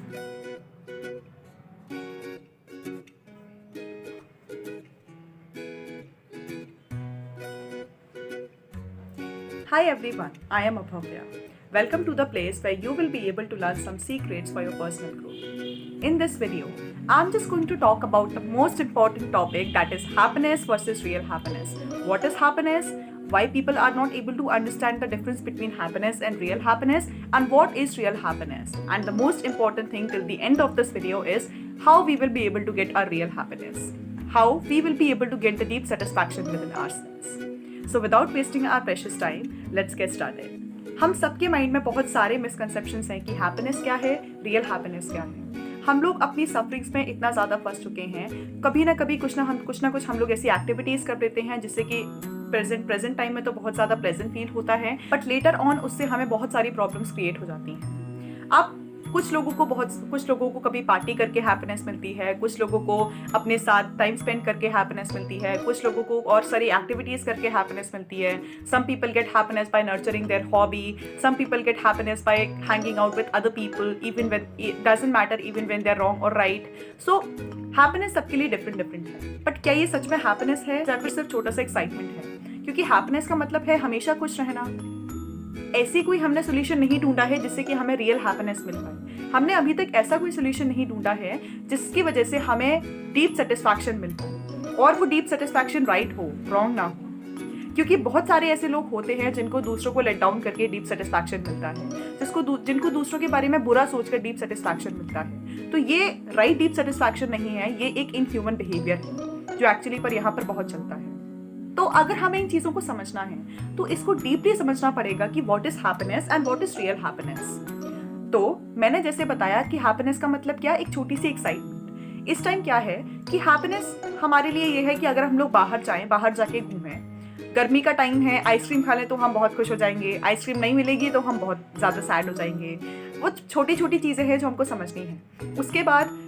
Hi everyone, I am Abhavya. Welcome to the place where you will be able to learn some secrets for your personal growth. In this video, I'm just going to talk about the most important topic, that is happiness versus real happiness. What is happiness? Why people are not able to understand the difference between happiness and real happiness, and what is real happiness? And the most important thing till the end of this video is how we will be able to get our real happiness. How we will be able to get the deep satisfaction within ourselves. So without wasting our precious time, let's get started. हम सबके mind में बहुत सारे misconceptions हैं कि happiness क्या है, real happiness क्या है। हम लोग अपनी सफरिंग्स में इतना ज़्यादा फंस चुके हैं, कभी ना कभी कुछ ना कुछ हम लोग ऐसी एक्टिविटीज़ कर देते हैं जिससे कि प्रेजेंट टाइम में तो बहुत ज़्यादा प्लेजेंट फील होता है, बट लेटर ऑन उससे हमें बहुत सारी प्रॉब्लम्स क्रिएट हो जाती हैं। अब कुछ लोगों को कभी पार्टी करके हैप्पीनेस मिलती है, कुछ लोगों को अपने साथ टाइम स्पेंड करके हैप्पीनेस मिलती है, कुछ लोगों को और सारी एक्टिविटीज़ करके हैप्पीनेस मिलती है। Some people get happiness by nurturing their hobby, some people get happiness by hanging out with other people, even when it doesn't matter, even when they are wrong और राइट। सो हैप्पीनेस सबके लिए different है, but क्या ये सच में happiness है या फिर सिर्फ छोटा सा एक्साइटमेंट है? क्योंकि हैप्पीनेस का मतलब है हमेशा खुश रहना। ऐसी कोई हमने सोल्यूशन नहीं ढूंढा है जिससे कि हमें रियल हैप्पीनेस मिल पाए। हमने अभी तक ऐसा कोई सोल्यूशन नहीं ढूंढा है जिसकी वजह से हमें डीप सेटिस्फैक्शन मिल पाए, और वो डीप सेटिस्फैक्शन राइट हो, रॉन्ग ना हो। क्योंकि बहुत सारे ऐसे लोग होते हैं जिनको दूसरों को लेट डाउन करके डीप सेटिस्फैक्शन मिलता है, जिनको दूसरों के बारे में बुरा सोचकर डीप सेटिस्फैक्शन मिलता है। तो ये राइट डीप सेटिस्फैक्शन नहीं है, ये एक इनह्यूमन बिहेवियर है जो एक्चुअली पर यहाँ पर बहुत चलता है। तो अगर हमें इन चीज़ों को समझना है तो इसको डीपली समझना पड़ेगा कि what is happiness and what is real happiness. तो मैंने जैसे बताया कि हैप्पीनेस का मतलब क्या, एक छोटी सी एक्साइटमेंट। इस टाइम क्या है कि हैप्पीनेस हमारे लिए ये है कि अगर हम लोग बाहर जाएं, बाहर जाके घूमें, गर्मी का टाइम है, आइसक्रीम खा लें तो हम बहुत खुश हो जाएंगे, आइसक्रीम नहीं मिलेगी तो हम बहुत ज़्यादा सैड हो जाएंगे। वो छोटी छोटी चीज़ें हैं जो हमको समझनी है। उसके बाद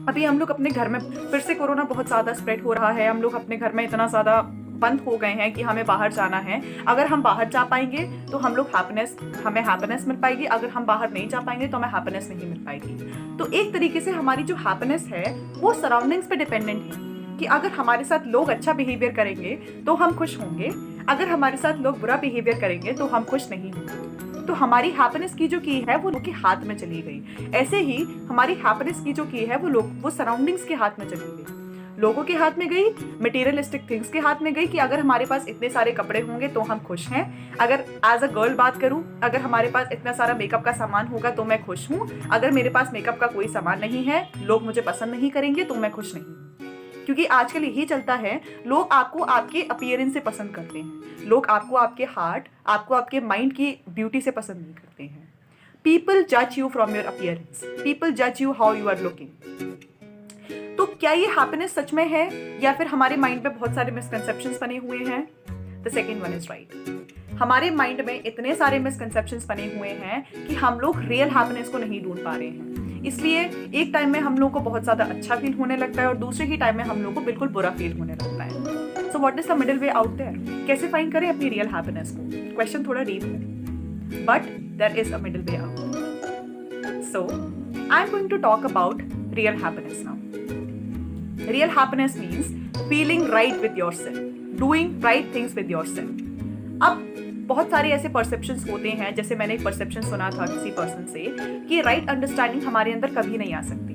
अभी हम लोग अपने घर में, फिर से कोरोना बहुत ज़्यादा स्प्रेड हो रहा है, हम लोग अपने घर में इतना ज़्यादा बंद हो गए हैं कि हमें बाहर जाना है। अगर हम बाहर जा पाएंगे तो हमें हैप्पीनेस मिल पाएगी, अगर हम बाहर नहीं जा पाएंगे तो हमें हैप्पीनेस नहीं मिल पाएगी। तो एक तरीके से हमारी जो हैप्पीनेस है वो सराउंडिंग्स पे डिपेंडेंट है कि अगर हमारे साथ लोग अच्छा बिहेवियर करेंगे तो हम खुश होंगे, अगर हमारे साथ लोग बुरा बिहेवियर करेंगे तो हम खुश नहीं होंगे। तो हमारी हैप्पीनेस की जो की है वो लोग के हाथ में चली गई। ऐसे ही हमारी हैप्पीनेस की जो की है वो सराउंडिंग्स के हाथ में चली गई, लोगों के हाथ में गई, मटेरियलिस्टिक थिंग्स के हाथ में गई कि अगर हमारे पास इतने सारे कपड़े होंगे तो हम खुश हैं। अगर एज अ गर्ल बात करूं, अगर हमारे पास इतना सारा मेकअप का सामान होगा तो मैं खुश हूं, अगर मेरे पास मेकअप का कोई सामान नहीं है, लोग मुझे पसंद नहीं करेंगे तो मैं खुश नहीं। क्योंकि आजकल यही चलता है, लोग आपको आपके अपीयरेंस से पसंद करते हैं, लोग आपको आपके हार्ट, आपको आपके माइंड की ब्यूटी से पसंद नहीं करते हैं। पीपल जज you from your appearance, people जज you how you are looking. तो क्या ये हैप्पीनेस सच में है या फिर हमारे माइंड में बहुत सारे मिसकंसेप्शंस बने हुए हैं? The second one is right. हमारे माइंड में इतने सारे मिसकंसेप्शंस बने हुए हैं कि हम लोग रियल हैप्पीनेस को नहीं ढूंढ पा रहे हैं। इसलिए एक टाइम में हम लोग को बहुत ज्यादा अच्छा फील होने लगता है और दूसरे ही टाइम में हम लोग को बिल्कुल बुरा फील होने लगता है। So what is the middle way out there? कैसे फाइंड करें अपनी रियल हैप्पीनेस को? क्वेश्चन थोड़ा डीप है, but there is a middle way out. So I am going to talk about real happiness now. Real happiness means feeling right with yourself, doing right things with yourself. अब बहुत सारे ऐसे perceptions होते हैं, जैसे मैंने एक परसेप्शन सुना था किसी पर्सन से कि राइट अंडरस्टैंडिंग हमारे अंदर कभी नहीं आ सकती।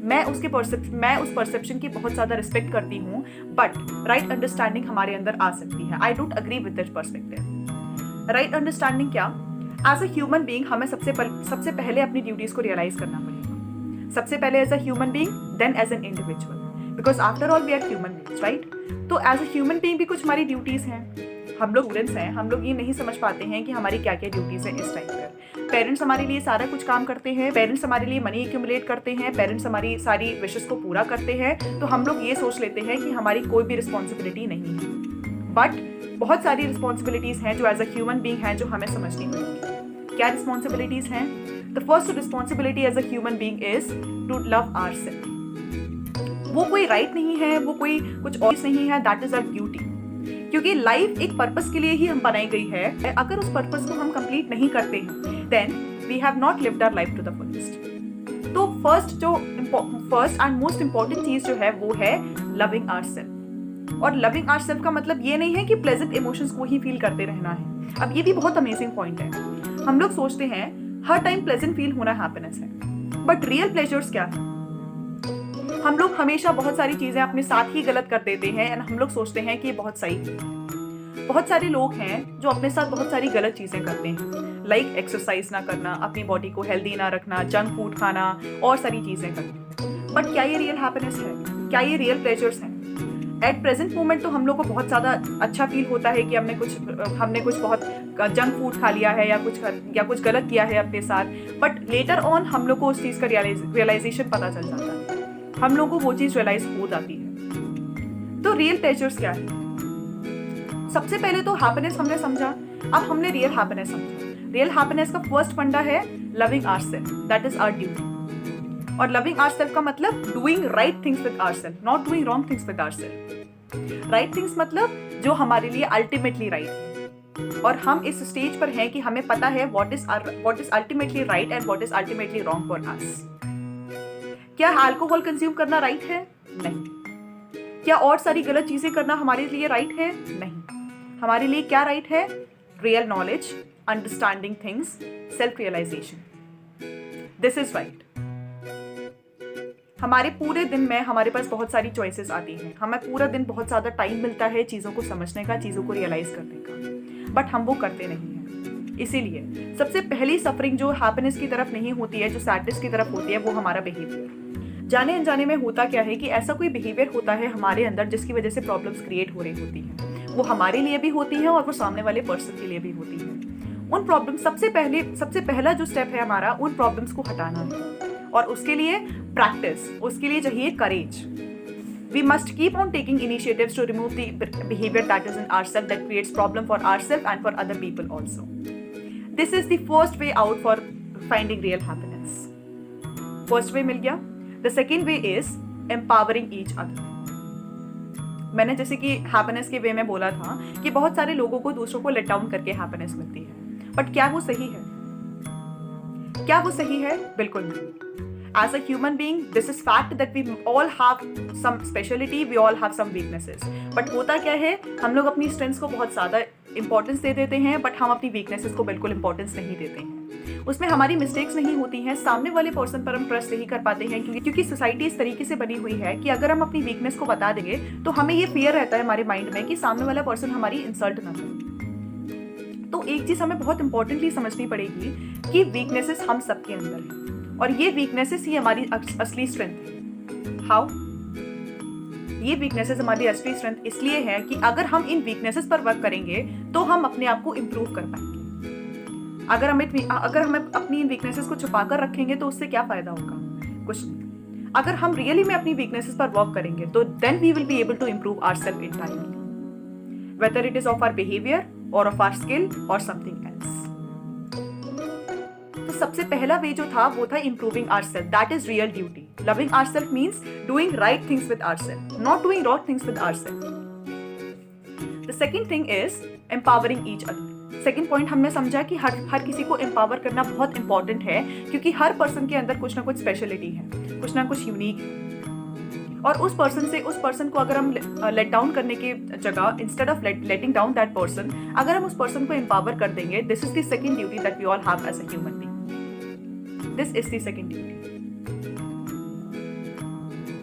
मैं उस परसेप्शन की बहुत ज़्यादा रिस्पेक्ट करती हूँ, बट राइट अंडरस्टैंडिंग हमारे अंदर आ सकती है। I don't agree with this perspective. Right understanding क्या? एज अ ह्यूमन बीइंग हमें सबसे पहले अपनी ड्यूटीज़ को रियलाइज करना पड़ेगा। सबसे पहले as a human being, then as an individual, because after all we are human beings, right? तो एज अ ह्यूमन बीइंग भी कुछ हमारी ड्यूटीज़ हैं। हम लोग स्टूडेंट्स हैं, हम लोग ये नहीं समझ पाते हैं कि हमारी क्या क्या ड्यूटीज़ हैं इस टाइम पर। पेरेंट्स हमारे लिए सारा कुछ काम करते हैं, पेरेंट्स हमारे लिए मनी एक्यूमुलेट करते हैं, पेरेंट्स हमारी सारी विशेस को पूरा करते हैं, तो हम लोग ये सोच लेते हैं कि हमारी कोई भी रिस्पॉन्सिबिलिटी नहीं है। बट बहुत सारी रिस्पॉन्सिबिलिटीज़ हैं जो एज अ ह्यूमन बीइंग हैं जो हमें समझनी पड़ेगी। क्या रिस्पॉन्सिबिलिटीज़ हैं? The first responsibility as a human being is to love ourself. वो कोई राइट नहीं है, वो कोई कुछ और नहीं है, दैट इज आवर ड्यूटी। क्योंकि लाइफ एक पर्पस के लिए ही हम बनाई गई है। अगर उस पर्पस को हम कंप्लीट नहीं करते हैं, then we have not lived our life to the fullest. तो फर्स्ट एंड मोस्ट इंपॉर्टेंट चीज जो है वो है लविंग आवरसेल्फ। और लविंग आवरसेल्फ का मतलब ये नहीं है कि प्लेजेंट इमोशंस को ही फील करते रहना है। अब ये भी बहुत अमेजिंग पॉइंट है। हम लोग सोचते हैं हर टाइम प्लेजेंट फील होना हैप्पीनेस है, बट रियल प्लेजर्स क्या है? हम लोग हमेशा बहुत सारी चीजें अपने साथ ही गलत कर देते हैं एंड हम लोग सोचते हैं कि ये बहुत सही है। बहुत सारे लोग हैं जो अपने साथ बहुत सारी गलत चीजें करते हैं, लाइक एक्सरसाइज ना करना, अपनी बॉडी को हेल्दी ना रखना, जंक फूड खाना और सारी चीजें करना। बट क्या ये रियल हैप्पीनेस है? क्या ये रियल प्लेजर्स हैं? एट प्रेजेंट मोमेंट तो हम लोग को बहुत ज्यादा अच्छा फील होता है कि हमने कुछ बहुत जंक फूड खा लिया है या कुछ गलत किया है अपने साथ, बट लेटर ऑन हम लोग को उस चीज का रियलाइजेशन पता चल जाता है, हम लोग को वो चीज रियलाइज हो जाती है। तो रियल प्लेजर्स क्या है? सबसे पहले तो हैप्पीनेस हमने समझा, अब हमने रियल हैप्पीनेस समझा। रियल हैप्पीनेस का फर्स्ट फंडा है loving ourself, that is our duty. और लविंग आवरसेल्फ का मतलब doing right things with ourself, not doing wrong things with ourself. Right things मतलब जो हमारे लिए अल्टीमेटली राइट है, और हम इस स्टेज पर हैं कि हमें पता है what is ultimately right and what is ultimately wrong for us. क्या अल्कोहल कंज्यूम करना राइट है? नहीं। क्या और सारी गलत चीजें करना हमारे लिए राइट है? नहीं। हमारे लिए क्या राइट है? Real knowledge, understanding things, self realisation, this is right. हमारे पूरे दिन में हमारे पास बहुत सारी चॉइसेस आती हैं, हमें पूरा दिन बहुत ज्यादा टाइम मिलता है चीजों को समझने का, चीजों को रियलाइज करने का, बट हम वो करते नहीं हैं। इसीलिए सबसे पहली सफरिंग जो हैप्पीनेस की तरफ नहीं होती है, जो सैडनेस की तरफ होती है, वो हमारा बिहेवियर। जाने अनजाने में होता क्या है कि ऐसा कोई बिहेवियर होता है हमारे अंदर जिसकी वजह से प्रॉब्लम्स क्रिएट हो रही होती हैं। वो हमारे लिए भी होती है और वो सामने वाले पर्सन के लिए भी होती है। उन प्रॉब्लम सबसे पहला जो स्टेप है हमारा, उन प्रॉब्लम्स को हटाना है, और उसके लिए प्रैक्टिस, उसके लिए चाहिए courage. We must keep on taking initiatives to remove the behaviour that is in ourselves that creates problem for ourselves and for other people also. This is the first way out for finding real happiness. First way मिल गया। The second way is empowering each other. मैंने जैसे कि happiness के वे में बोला था कि बहुत सारे लोगों को दूसरों को लेट डाउन करके हैप्पीनेस मिलती है, बट क्या वो सही है? क्या वो सही है? बिल्कुल नहीं। As a human being, this is fact that we all have some specialty, we all have some weaknesses. But होता क्या है, हम लोग अपनी स्ट्रेंथ्स को बहुत ज़्यादा इंपॉर्टेंस दे देते हैं, बट हम अपनी वीकनेसेस को बिल्कुल इंपॉर्टेंस नहीं देते हैं। उसमें हमारी मिस्टेक्स नहीं होती हैं, सामने वाले पर्सन पर हम ट्रस्ट नहीं कर पाते हैं, क्योंकि सोसाइटी इस तरीके से बनी हुई है कि अगर हम अपनी वीकनेस को बता देंगे तो हमें ये फियर रहता है हमारे माइंड में कि सामने वाला पर्सन हमारी इंसल्ट ना करे। तो एक चीज़ हमें बहुत इंपॉर्टेंटली समझनी पड़ेगी कि वीकनेसेस हम सबके अंदर हैं, और ये वीकनेसेस ही हमारी असली स्ट्रेंथ है। हाउ? ये वीकनेसेस हमारी असली स्ट्रेंथ इसलिए है कि अगर हम इन वीकनेसेस पर वर्क करेंगे तो हम अपने आप को इम्प्रूव कर पाएंगे। अगर हम अपनी इन वीकनेसेस को छुपा कर रखेंगे तो उससे क्या फायदा होगा? कुछ नहीं। अगर हम रियली में अपनी वीकनेसेस पर वर्क करेंगे तो then we will be able to improve ourself entirely, whether it is of our behaviour और ऑफ आवर स्किल और समथिंग एल्स। तो सबसे पहला वे जो था वो था improving ourself, that is real duty. Loving ourself means doing right things with ourself, not doing wrong things with ourself. The second thing is empowering each other. Second point हमने समझा कि हर किसी को एम्पावर करना बहुत इंपॉर्टेंट है, क्योंकि हर person के अंदर कुछ ना कुछ स्पेशलिटी है, कुछ ना कुछ यूनिक है। और उस पर्सन को अगर हम लेट डाउन करने की जगह, instead of letting down that person, अगर हम उस पर्सन को एम्पावर कर देंगे, this is the second duty that we all have as a human being. This is the second duty.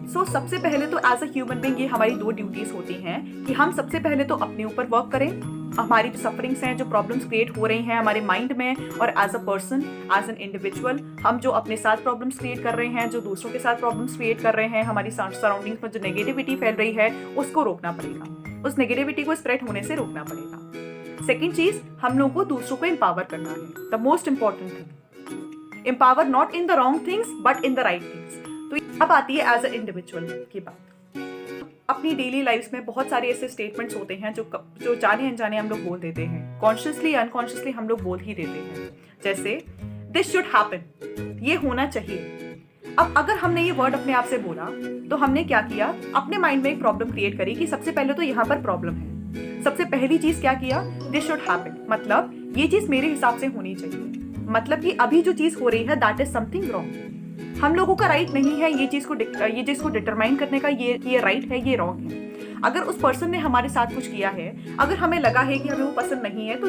So सबसे पहले तो एज अ ह्यूमन बीइंग ये हमारी दो ड्यूटीज होती हैं कि हम सबसे पहले तो अपने ऊपर वर्क करें, हमारी जो सफरिंग्स हैं, जो प्रॉब्लम्स क्रिएट हो रही हैं हमारे माइंड में, और as a person, as an individual, हम जो अपने साथ प्रॉब्लम्स क्रिएट कर रहे हैं, जो दूसरों के साथ प्रॉब्लम्स क्रिएट कर रहे हैं, हमारी सराउंडिंग्स में जो नेगेटिविटी फैल रही है उसको रोकना पड़ेगा, उस नेगेटिविटी को स्प्रेड होने से रोकना पड़ेगा। सेकेंड चीज, हम लोगों को दूसरों को एम्पावर करना है, the most important thing. Empower not in the wrong things but in the right things. तो अब आती है एज अ इंडिविजुअल की बात। अपनी डेली लाइफ में बहुत सारे ऐसे स्टेटमेंट्स होते हैं जो जाने अनजाने हम लोग बोल देते हैं, कॉन्शियसली अनकॉन्शियसली हम लोग बोल ही देते हैं, जैसे दिस शुड हैपन, ये होना चाहिए। अब अगर हमने ये वर्ड अपने आप से बोला तो हमने क्या किया, अपने माइंड में एक प्रॉब्लम क्रिएट करी कि सबसे पहले तो यहाँ पर प्रॉब्लम है। सबसे पहली चीज क्या किया, दिस शुड हैपन, मतलब ये चीज मेरे हिसाब से होनी चाहिए, मतलब कि अभी जो चीज हो रही है दैट इज समथिंग रॉन्ग। हम लोगों का राइट नहीं है ये चीज़ को डिटरमाइन करने का ये राइट है, ये रॉन्ग है। अगर उस पर्सन ने हमारे साथ कुछ किया है, अगर हमें लगा है कि हमें वो पसंद नहीं है, तो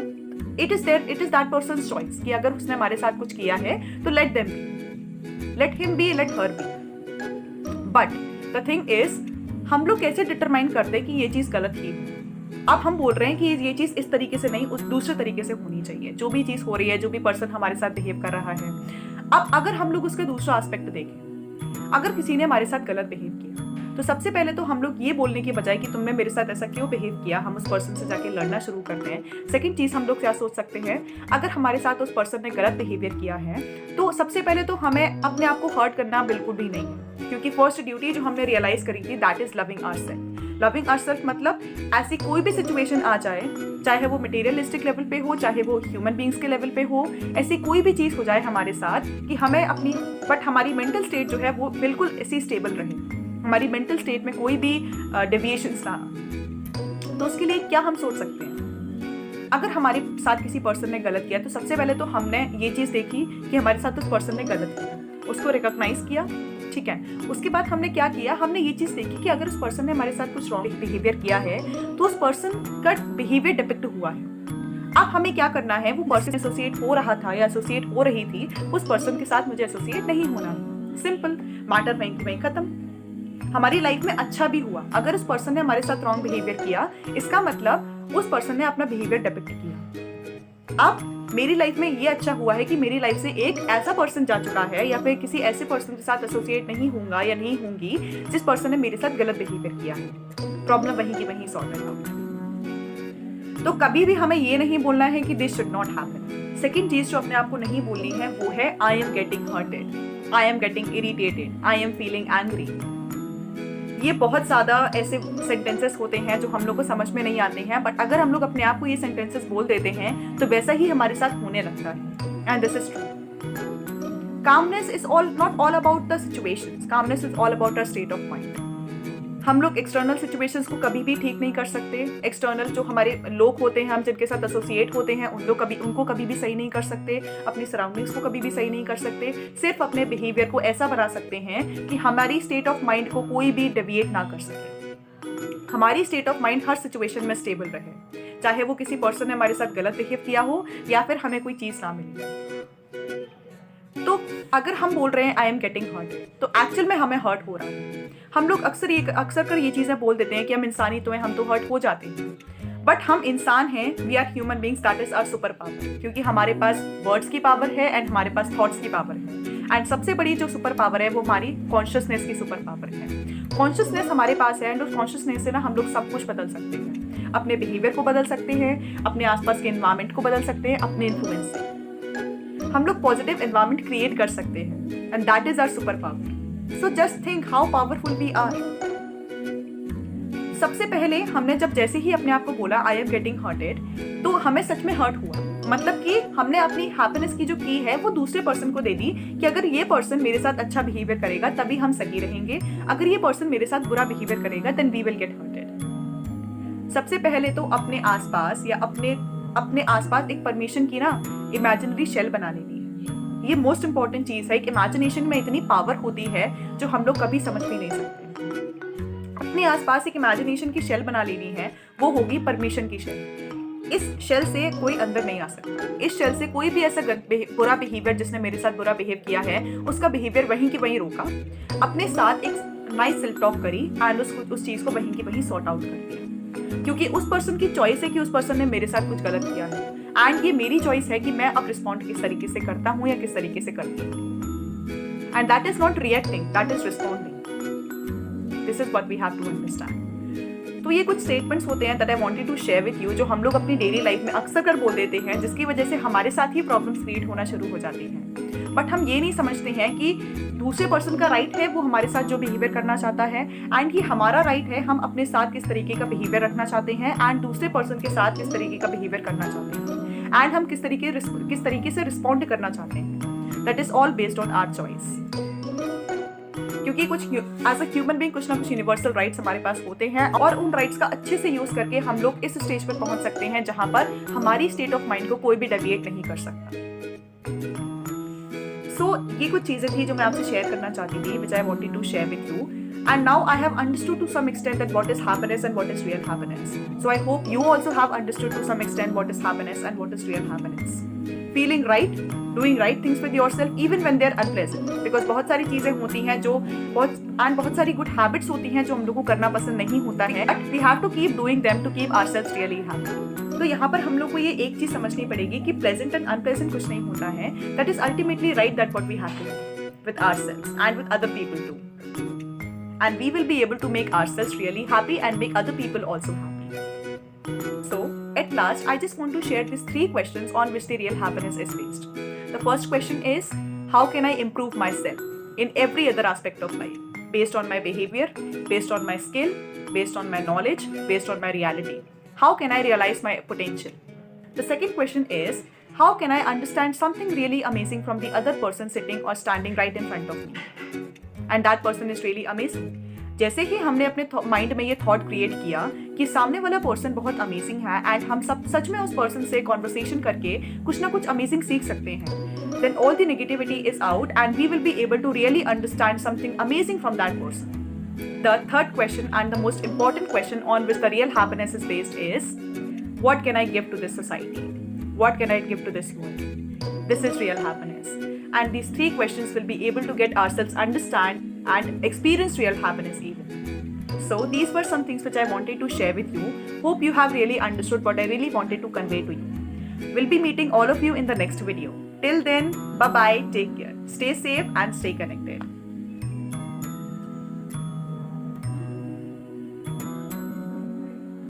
it is that person's choice कि अगर उसने हमारे साथ कुछ किया है तो let him be, let her be. But the thing is, हम लोग कैसे डिटरमाइन करते हैं कि ये चीज़ गलत ही है। अब हम बोल रहे हैं कि ये चीज़ इस तरीके से नहीं, उस दूसरे तरीके से होनी चाहिए। जो भी चीज़ हो रही है, जो भी पर्सन हमारे साथ बिहेव कर रहा है, अब अगर हम लोग उसका दूसरा एस्पेक्ट देखें, अगर किसी ने हमारे साथ गलत बिहेव किया, तो सबसे पहले तो हम लोग ये बोलने के बजाय कि तुमने मेरे साथ ऐसा क्यों बिहेव किया, हम उस पर्सन से जाके लड़ना शुरू करते हैं। सेकंड चीज़ हम लोग क्या सोच सकते हैं, अगर हमारे साथ उस पर्सन ने गलत बिहेवियर किया है, तो सबसे पहले तो हमें अपने आप को हर्ट करना बिल्कुल भी नहीं है, क्योंकि फर्स्ट ड्यूटी जो हमने रियलाइज करी थी, that is loving ourself. Loving ourself मतलब ऐसी कोई भी सिचुएशन आ जाए, चाहे वो मटेरियलिस्टिक लेवल पे हो, चाहे वो ह्यूमन बींग्स के लेवल पे हो, ऐसी कोई भी चीज़ हो जाए हमारे साथ कि हमें हमारी मेंटल स्टेट जो है वो बिल्कुल ऐसी स्टेबल रहे, हमारी मेंटल स्टेट में कोई भी डेविएशंस ना। तो उसके लिए क्या हम सोच सकते हैं, अगर हमारे साथ किसी पर्सन ने गलत किया, तो सबसे पहले तो हमने ये चीज़ देखी कि हमारे साथ उस पर्सन ने गलत किया, उसको रिकॉग्नाइज किया, ठीक है। उसके बाद हमने क्या किया, हमने ये चीज़ देखी कि अगर उस पर्सन ने हमारे साथ कुछ रॉन्ग बिहेवियर किया है, तो उस पर्सन का बिहेवियर डिपिक्ट हुआ है। अब हमें क्या करना है, वो पर्सन एसोसिएट हो रहा था या एसोसिएट हो रही थी, उस पर्सन के साथ मुझे एसोसिएट नहीं होना। सिंपल मैटर, वहीं खत्म। हमारी लाइफ में अच्छा भी हुआ, अगर उस पर्सन ने हमारे साथ रॉन्ग बिहेवियर किया, इसका मतलब उस पर्सन ने अपना बिहेवियर डिपिक्ट किया। अब मेरी लाइफ में ये अच्छा हुआ है कि मेरी लाइफ से एक ऐसा पर्सन जा चुका है, या फिर किसी ऐसे पर्सन के साथ एसोसिएट नहीं होऊंगा या नहीं होंगी जिस पर्सन ने मेरे साथ गलत बिहेवियर किया है। प्रॉब्लम वहीं की वहीं सॉल्व है। तो कभी भी हमें ये नहीं बोलना है कि this should not happen. Second चीज जो अपने आप को नहीं बोलनी है वो है I am getting hurted, I am getting irritated, I am feeling angry. ये बहुत ज़्यादा ऐसे सेंटेंसेस होते हैं जो हम लोग को समझ में नहीं आते हैं, बट अगर हम लोग अपने आप को ये सेंटेंसेस बोल देते हैं तो वैसा ही हमारे साथ होने लगता है। And this is true. Calmness is not all about the situations, calmness is all about our state of mind. हम लोग एक्सटर्नल सिचुएशंस को कभी भी ठीक नहीं कर सकते। एक्सटर्नल जो हमारे लोग होते हैं, हम जिनके साथ एसोसिएट होते हैं, उनको कभी भी सही नहीं कर सकते, अपनी सराउंडिंग्स को कभी भी सही नहीं कर सकते। सिर्फ अपने बिहेवियर को ऐसा बना सकते हैं कि हमारी स्टेट ऑफ माइंड को कोई भी डेविएट ना कर सके। हमारी state of mind her situation में स्टेबल रहे, चाहे वो किसी पर्सन ने हमारे साथ गलत बिहेव किया हो या फिर हमें कोई चीज़ ना मिली। तो अगर हम बोल रहे हैं आई एम गेटिंग हर्टेड, तो एक्चुअल में हमें हर्ट हो रहा है। हम लोग अक्सर कर ये चीज़ें बोल देते हैं कि हम इंसानी तो हैं, हम तो हर्ट हो जाते हैं, बट हम इंसान हैं, we are human beings, that is our super power. क्योंकि हमारे पास वर्ड्स की पावर है एंड हमारे पास थॉट्स की पावर है, एंड सबसे बड़ी जो सुपर पावर है वो हमारी कॉन्शियसनेस की सुपर पावर है। कॉन्शियसनेस हमारे पास है, एंड उस कॉन्शियसनेस से ना हम लोग सब कुछ बदल सकते हैं, अपने बिहेवियर को बदल सकते हैं, अपने आसपास के एनवायरमेंट को बदल सकते हैं, अपने इन्फ्लुएंस से हम लोग पॉजिटिव एनवायरमेंट क्रिएट कर सकते हैं, and that is our super power. So just think how powerful we are. सबसे पहले हमने जैसे ही अपने आप को बोला आई एम गेटिंग हर्टेड, तो हमें सच में हर्ट हुआ। मतलब कि हमने अपनी हैप्पीनेस की जो की है वो दूसरे पर्सन को दे दी कि अगर ये पर्सन मेरे साथ अच्छा बिहेवियर करेगा तभी हम सही रहेंगे, अगर ये पर्सन मेरे साथ बुरा बिहेवियर करेगा then we will get hurted. सबसे पहले तो अपने आसपास या अपने आसपास एक परमिशन की ना इमेजिनरी शेल बना लेनी है। ये मोस्ट इंपॉर्टेंट चीज है। इमेजिनेशन में इतनी पावर होती है जो हम लोग कभी समझ भी नहीं सकते। अपने आसपास एक इमेजिनेशन की शेल बना लेनी है, वो होगी परमिशन की शेल। इस शेल से कोई अंदर नहीं आ सकता। इस शेल से कोई भी ऐसा बुरा बिहेवियर, जिसने मेरे साथ बुरा बिहेव किया है, उसका बिहेवियर वहीं की वहीं रोका, अपने साथ एक नाइस सेल्फ टॉक करी एंड उस चीज को वहीं की वहीं सॉर्ट आउट कर दिया। क्योंकि उस पर्सन की चॉइस है कि उस पर्सन ने मेरे साथ कुछ गलत किया है, एंड ये मेरी चॉइस है कि मैं अब रिस्पॉन्ड किस तरीके से करता हूँ या किस तरीके से करती हूँ। And that is not reacting, that is responding. This is what we have to understand. तो ये कुछ स्टेटमेंट्स होते हैं that I wanted to share with you, जो हम लोग अपनी डेली लाइफ में अक्सर कर बोल देते हैं, जिसकी वजह से हमारे साथ ही प्रॉब्लम्स क्रिएट होना शुरू हो जाती हैं। बट हम ये नहीं समझते हैं कि दूसरे पर्सन का राइट है वो हमारे साथ जो बिहेवियर करना चाहता है, एंड ये हमारा राइट है हम अपने साथ किस तरीके का बिहेवियर रखना चाहते हैं, एंड दूसरे पर्सन के साथ किस तरीके का बिहेवियर करना चाहते हैं, एंड हम किस तरीके से रिस्पॉन्ड करना चाहते हैं। That is all based on our choice. क्योंकि कुछ एज अ ह्यूमन बीइंग कुछ ना कुछ यूनिवर्सल राइट्स हमारे पास होते हैं, और उन राइट्स का अच्छे से यूज करके हम लोग इस स्टेज पर पहुंच सकते हैं जहां पर हमारी स्टेट ऑफ माइंड को कोई भी डेविएट नहीं कर सकता। ये कुछ चीज़ें थी जो मैं आपसे शेयर करना चाहती थी, which I wanted to share with you. And now I have understood to some extent that what is happiness and what is real happiness. So I hope you also have understood to some extent what is happiness and what is real happiness. Feeling right, doing right things with yourself even when they are unpleasant. Because बहुत सारी चीज़ें होती हैं जो बहुत सारी good habits होती हैं जो हम लोग को करना पसंद नहीं होता है. But we have to keep doing them to keep ourselves really happy. तो यहाँ पर हम लोग को ये एक चीज़ समझनी पड़ेगी कि प्लेजेंट एंड अनप्लेजेंट कुछ नहीं होता है. That is ultimately right that what we have to do with ourselves and with other people too. And we will be able to make ourselves really happy and make other people also happy. So, at last, I just want to share these 3 questions on which the real happiness is based. The first question is, how can I improve myself in every other aspect of life? Based on my behavior, based on my skill, based on my knowledge, based on my reality. How can I realize my potential? The second question is, how can I understand something really amazing from the other person sitting or standing right in front of me? And that person is really amazing. जैसे ही हमने अपने mind में ये thought create किया कि सामने वाला person बहुत अमेजिंग है एंड हम सब सच में उस पर्सन से कॉन्वर्सेशन करके कुछ ना कुछ अमेजिंग सीख सकते हैं, then all the negativity is out and we will be able to really understand something amazing from that person. The third question and the most important question on which the real happiness is based is, what can I give to this society? What can I give to this world? This is real happiness. And these 3 questions will be able to get ourselves understand and experience real happiness even. So these were some things which I wanted to share with you. Hope you have really understood what I really wanted to convey to you. We'll be meeting all of you in the next video. Till then, bye-bye, take care. Stay safe and stay connected.